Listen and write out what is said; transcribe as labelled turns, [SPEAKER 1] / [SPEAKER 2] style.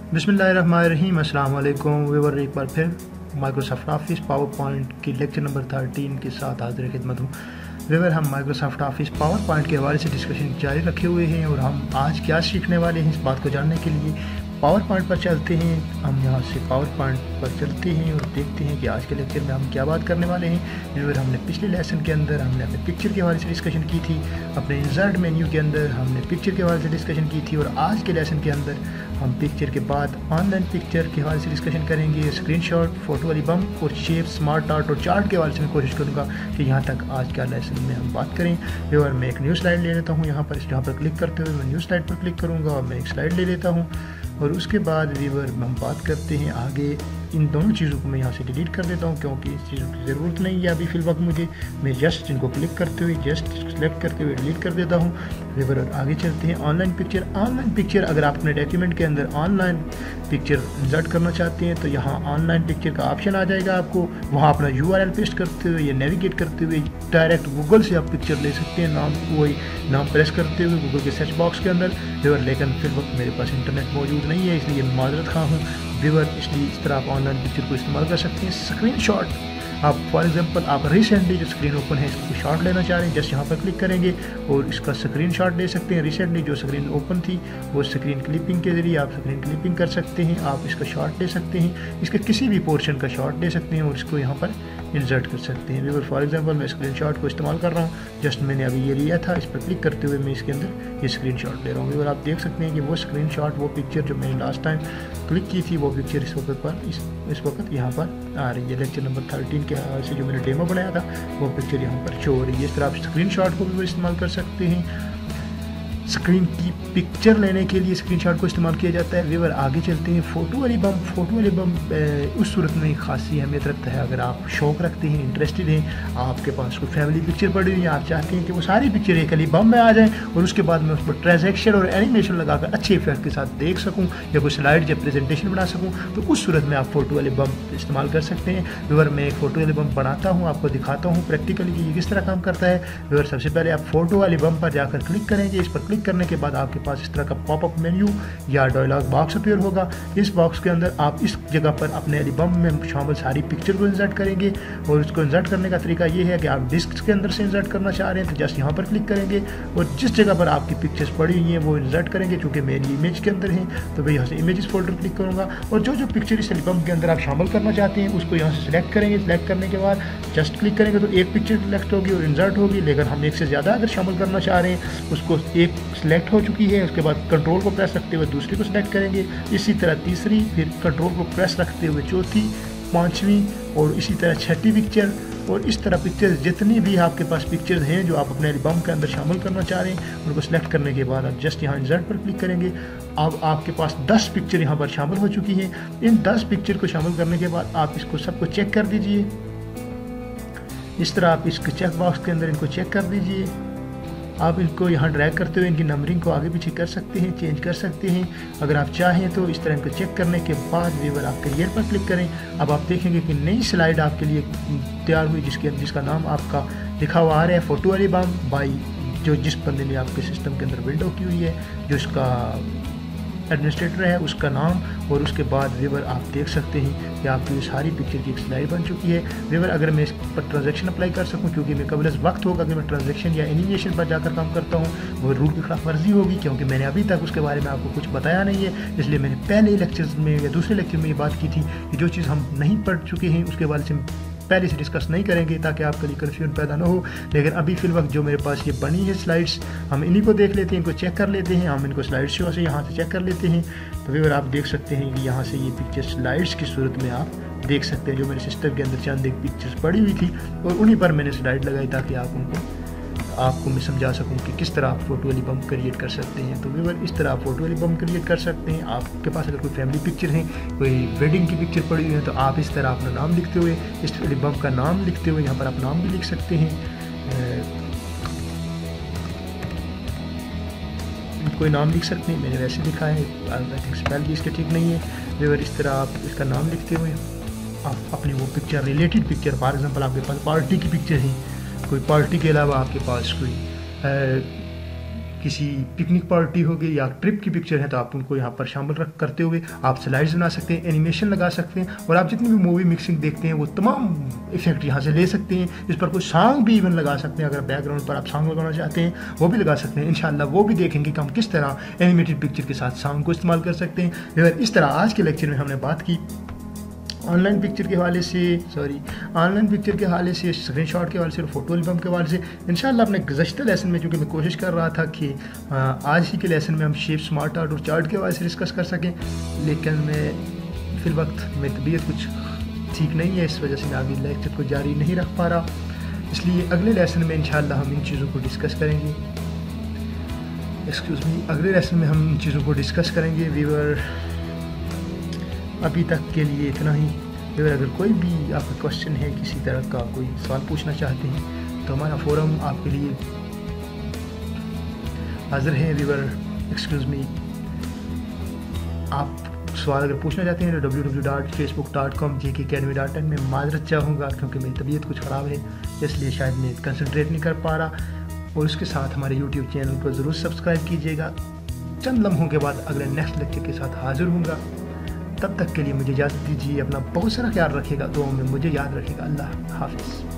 [SPEAKER 1] बिस्मिल्लाहिर्रहमानिर्रहीम। अस्सलाम वालेकुम व्यूअर, एक बार फिर माइक्रोसॉफ्ट ऑफिस पावर पॉइंट की लेक्चर नंबर 13 के साथ हाजिर खिदमत हूँ। व्यूअर, हम माइक्रोसॉफ्ट ऑफिस पावर पॉइंट के हवाले से डिस्कशन जारी रखे हुए हैं और हम आज क्या सीखने वाले हैं इस बात को जानने के लिए पावर पॉइंट पर चलते हैं। हम यहाँ से पावर पॉइंट पर चलते हैं और देखते हैं कि आज के लेक्चर में हम क्या बात करने वाले हैं। व्यूअर, हमने पिछले लेसन के अंदर हमने अपने पिक्चर के हवाले से डिस्कशन की थी, अपने इंसर्ट मेन्यू के अंदर हमने पिक्चर के हवाले से डिस्कशन की थी और आज के लेसन के अंदर हम पिक्चर के बाद ऑनलाइन पिक्चर के हवाले से डिस्कशन करेंगे। स्क्रीनशॉट, फोटो वाली बम और शेप, स्मार्ट आर्ट और चार्ट के हवाले से मैं कोशिश करूँगा कि यहाँ तक आज का लेसन में हम बात करें। व्यूअर, मैं एक न्यू स्लाइड ले लेता हूँ। यहाँ पर क्लिक करते हुए मैं न्यू स्लाइड पर क्लिक करूँगा और मैं एक स्लाइड ले लेता हूँ और उसके बाद व्यूअर हम बात करते हैं आगे। इन दोनों चीज़ों को मैं यहाँ से डिलीट कर देता हूँ क्योंकि इस चीज़ों की ज़रूरत नहीं है अभी फ़िलवक्त मुझे। मैं जस्ट इनको क्लिक करते हुए जस्ट सेलेक्ट करते हुए डिलीट कर देता हूँ। व्यूअर, और आगे चलते हैं ऑनलाइन पिक्चर। ऑनलाइन पिक्चर अगर आप अपने डॉक्यूमेंट के अंदर ऑनलाइन पिक्चर इंसर्ट करना चाहते हैं तो यहाँ ऑनलाइन पिक्चर का ऑप्शन आ जाएगा। आपको वहाँ अपना URL पेस्ट करते हुए या नेविगेट करते हुए डायरेक्ट गूगल से आप पिक्चर ले सकते हैं। वही नाम प्रेस करते हुए गूगल के सर्च बॉक्स के अंदर। व्यूअर, लेकिन फ़िलवक्त मेरे पास इंटरनेट मौजूद नहीं है इसलिए माजरत खा हूँ व्यूअर। इसलिए इस तरह आप ऑनलाइन पिक्चर को इस्तेमाल कर सकते हैं। स्क्रीनशॉट, आप फॉर एग्जांपल आप रिसेंटली जो स्क्रीन ओपन है इसको शॉट लेना चाह रहे हैं, जस्ट यहाँ पर क्लिक करेंगे और इसका स्क्रीनशॉट ले सकते हैं। रिसेंटली जो स्क्रीन ओपन थी वो स्क्रीन क्लिपिंग के जरिए आप स्क्रीन क्लिपिंग कर सकते हैं। आप इसका शॉट ले सकते हैं, इसके किसी भी पोर्शन का शॉट ले सकते हैं और इसको यहाँ पर इंसर्ट कर सकते हैं। व्यूअर, फॉर एग्जांपल मैं स्क्रीनशॉट को इस्तेमाल कर रहा हूँ, जस्ट मैंने अभी ये लिया था, इस पर क्लिक करते हुए मैं इसके अंदर ये स्क्रीनशॉट ले रहा हूँ। व्यूअर, आप देख सकते हैं कि वो स्क्रीनशॉट, वो पिक्चर जो मैंने लास्ट टाइम क्लिक की थी वो पिक्चर इस वक्त यहाँ पर आ रही है। लेक्चर नंबर 13 के हवाले से जो मैंने डेमो बनाया था वो पिक्चर यहाँ पर शो हो रही है। इस तरह आप स्क्रीनशॉट को भी इस्तेमाल कर सकते हैं। स्क्रीन की पिक्चर लेने के लिए स्क्रीनशॉट को इस्तेमाल किया जाता है। व्यूअर, आगे चलते हैं। फ़ोटो वाली बम उस सूरत में खासी अहमियत रखता है अगर आप शौक़ रखते हैं, इंटरेस्टेड हैं, आपके पास कोई फैमिली पिक्चर पड़ी हुई है, आप चाहते हैं कि वो सारी पिक्चर एक वाली बम में आ जाए और उसके बाद मैं उस पर ट्रांजैक्शन और एनिमेशन लगाकर अच्छे इफेक्ट के साथ देख सकूँ या कोई स्लाइड या प्रेजेंटेशन बना सकूँ, तो उस सूरत में आप फ़ोटो वाली बम इस्तेमाल कर सकते हैं। व्यूअर, मैं एक फ़ोटो वाली बम बनाता हूँ, आपको दिखाता हूँ प्रैक्टिकली कि ये किस तरह काम करता है। व्यूअर, सबसे पहले आप फ़ोटो वाली बम पर जाकर क्लिक करेंगे। इस पर क्लिक करने के बाद आपके पास इस तरह का पॉपअप मेन्यू या डायलॉग बॉक्स अपीयर होगा। इस बॉक्स के अंदर आप इस जगह पर अपने एल्बम में शामिल सारी पिक्चर को इंसर्ट करेंगे और इसको इंसर्ट करने का तरीका ये है कि आप डिस्क के अंदर से इंसर्ट करना चाह रहे हैं तो जस्ट यहाँ पर क्लिक करेंगे और जिस जगह पर आपकी पिक्चर्स पड़ी हुई हैं वो इंसर्ट करेंगे। चूँकि मेरी इमेज के अंदर हैं तो मैं यहाँ से इमेजेस फोल्डर क्लिक करूँगा और जो पिक्चर इस एल्बम के अंदर आप शामिल करना चाहते हैं उसको यहाँ से सिलेक्ट करेंगे। सिलेक्ट करने के बाद जस्ट क्लिक करेंगे तो एक पिक्चर सिलेक्ट होगी और इंसर्ट होगी। लेकिन हम एक से ज़्यादा अगर शामिल करना चाह रहे हैं, उसको एक सिलेक्ट हो चुकी है, उसके बाद कंट्रोल को प्रेस रखते हुए दूसरी को सिलेक्ट करेंगे, इसी तरह तीसरी, फिर कंट्रोल को प्रेस रखते हुए चौथी, पांचवी और इसी तरह छठी पिक्चर। और इस तरह पिक्चर्स जितनी भी आपके पास पिक्चर्स हैं जो आप अपने एल्बम के अंदर शामिल करना चाह रहे हैं उनको सिलेक्ट करने के बाद आप जस्ट यहाँ इंसर्ट पर क्लिक करेंगे। अब आपके पास 10 पिक्चर यहाँ पर शामिल हो चुकी हैं। इन 10 पिक्चर को शामिल करने के बाद आप इसको सबको चेक कर दीजिए। इस तरह आप इसके चेक बॉक्स के अंदर इनको चेक कर दीजिए। आप इनको यहाँ ड्रैग करते हुए इनकी नंबरिंग को आगे पीछे कर सकते हैं, चेंज कर सकते हैं अगर आप चाहें तो। इस तरह इनको चेक करने के बाद व्यूअर आप करियर पर क्लिक करें। अब आप देखेंगे कि नई स्लाइड आपके लिए तैयार हुई जिसका नाम आपका लिखा हुआ आ रहा है फ़ोटो वाली बम बाई, जो जिस बंदे ने आपके सिस्टम के अंदर विंडो की हुई है, जो इसका एडमिनिस्ट्रेटर है उसका नाम। और उसके बाद व्यूअर आप देख सकते हैं कि आपकी सारी पिक्चर की एक स्लाइड बन चुकी है। व्यूअर, अगर मैं इस पर ट्रांजैक्शन अप्लाई कर सकूं, क्योंकि मैं कबल वक्त होगा कि मैं ट्रांजैक्शन या एनिमेशन पर जाकर काम करता हूं, वो रूल की खिलाफ वर्जी होगी क्योंकि मैंने अभी तक उसके बारे में आपको कुछ बताया नहीं है। इसलिए मैंने पहले लेक्चर्स में या दूसरे लेक्चर में ये बात की थी कि जो चीज़ हम नहीं पढ़ चुके हैं उसके बारे में पहले से डिस्कस नहीं करेंगे ताकि आपके लिए कन्फ्यूजन पैदा ना हो। लेकिन अभी फ़िलवक्त जो मेरे पास ये बनी है स्लाइड्स, हम इन्हीं को देख लेते हैं, इनको चेक कर लेते हैं। हम इनको स्लाइड शो से यहाँ से चेक कर लेते हैं। तो व्यूअर, आप देख सकते हैं कि यहाँ से ये पिक्चर स्लाइड्स की सूरत में आप देख सकते हैं। जो मेरे सिस्टम के अंदर चंद एक पिक्चर्स पड़ी हुई थी और उन्हीं पर मैंने स्लाइड लगाई ताकि आपको मैं समझा सकूं कि किस तरह आप फ़ोटो वाली बम क्रिएट कर सकते हैं। तो व्यूअर, इस तरह आप फ़ोटो वाली बम क्रिएट कर सकते हैं। आपके पास अगर कोई फैमिली पिक्चर है, कोई वेडिंग की पिक्चर पड़ी हुई है तो आप इस तरह अपना नाम लिखते हुए, इस वाली बम का नाम लिखते हुए यहाँ पर आप नाम भी लिख सकते हैं। कोई नाम लिख सकते हैं, मैंने वैसे लिखा है, आई थिंक स्पेल भी इसका ठीक नहीं है। व्यूअर, इस तरह आप इसका नाम लिखते हुए आप अपनी वो picture, related picture, for example आपके पास पार्टी की पिक्चर है, कोई पार्टी के अलावा आपके पास कोई किसी पिकनिक पार्टी हो गई या ट्रिप की पिक्चर है तो आप उनको यहाँ पर शामिल करते हुए आप स्लाइड्स बना सकते हैं, एनिमेशन लगा सकते हैं, और आप जितनी भी मूवी मिक्सिंग देखते हैं वो तमाम इफेक्ट यहाँ से ले सकते हैं। इस पर कोई सॉन्ग भी इवन लगा सकते हैं, अगर बैकग्राउंड पर आप सॉन्ग लगाना चाहते हैं वो भी लगा सकते हैं। इंशाल्लाह वो भी देखेंगे कि हम किस तरह एनिमेटेड पिक्चर के साथ सॉन्ग को इस्तेमाल कर सकते हैं। इस तरह आज के लेक्चर में हमने बात की ऑनलाइन पिक्चर के हवाले से, स्क्रीनशॉट के हवाले से और फोटो एल्बम के हवाले से। इंशाल्लाह अपने गुज़श्ता लेसन में, चूँकि मैं कोशिश कर रहा था कि आज ही के लेसन में हम शेप, स्मार्ट आर्ट और चार्ट के हवाले से डिस्कस कर सकें, लेकिन मैं फिर वक्त मेरी तबीयत कुछ ठीक नहीं है, इस वजह से मैं अभी लेक्चर को जारी नहीं रख पा रहा। इसलिए अगले लेसन में इंशाल्लाह हम इन चीज़ों को डिस्कस करेंगे। अगले लेसन में हम इन चीज़ों को डिस्कस करेंगे। व्यूअर अभी तक के लिए इतना ही। अगर कोई भी आपका क्वेश्चन है, किसी तरह का कोई सवाल पूछना चाहते हैं तो हमारा फोरम आपके लिए हाजिर है। व्यूअर आप सवाल अगर पूछना चाहते हैं तो www.facebook.com/jkacademy.in में माजरत चाहूँगा, क्योंकि मेरी तबीयत कुछ ख़राब है इसलिए शायद मैं कंसंट्रेट नहीं कर पा रहा। और उसके साथ हमारे यूट्यूब चैनल को ज़रूर सब्सक्राइब कीजिएगा। चंद लम्हों के बाद अगले नेक्स्ट लेक्चर के साथ हाजिर हूँगा। तब तक के लिए मुझे इजाज़त दीजिए। अपना बहुत सारा ख्याल रखिएगा, दुआओं में मुझे याद रखिएगा। अल्लाह हाफिज़।